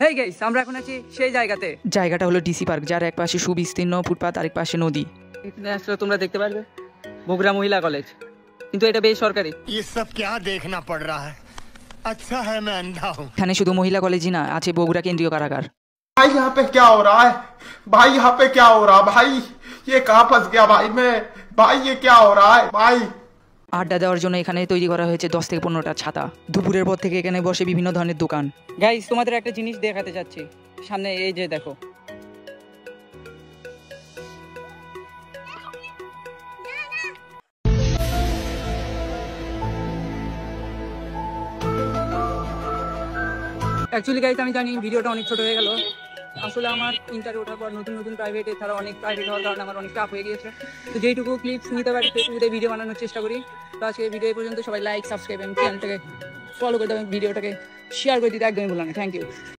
Hey guys, আমরা এখন আছি সেই জায়গাতে। জায়গাটা হলো ডিসি পার্ক, যার এক পাশে সুবিস্তীর্ণ ফুটপাত, আরেক পাশে নদী। এখানে আসলে তোমরা দেখতে পারবে বগুড়া মহিলা কলেজ, কিন্তু এটা বেসরকারি। ये सब क्या देखना पड़ रहा है? अच्छा है मैं अंधा हूँ। এখানে শুধু মহিলা কলেজই না, আছে বগুড়া কেন্দ্রীয় কারাগার। भाई यहाँ पे क्या हो रहा है? भाई यहाँ पे क्या हो रहा है? भाई ये कहाँ फंस गया भाई मैं? भाई ये क्या हो रहा है भाई? আড্ডা দেওয়ার জন্য এখানে তৈরি করা হয়েছে 10 থেকে 15টা ছাতা। দুপুরের পর থেকে এখানে বসে বিভিন্ন ধরনের দোকান। গাইস, তোমাদের একটা জিনিস দেখাতে চাচ্ছি, সামনে এই যে দেখো। অ্যাকচুয়ালি গাইস, আমি জানি ভিডিওটা অনেক ছোট হয়ে গেল। আসলে আমার ইন্টারে ওঠার পর নতুন নতুন প্রাইভেট, এছাড়া অনেক প্রাইভেট হওয়ার কারণে আমার অনেক টাফ হয়ে গিয়েছে। তো যেইটুকু ক্লিপস নিতে পারি সেইটুকুতে ভিডিও বানানোর চেষ্টা করি। তো আজকে ভিডিও এই পর্যন্ত। সবাই লাইক, সাবস্ক্রাইব এবং চ্যানেলটাকে ফলো করে দেবেন, ভিডিওটাকে শেয়ার করে দিতে একদমই ভুলো না। Thank you.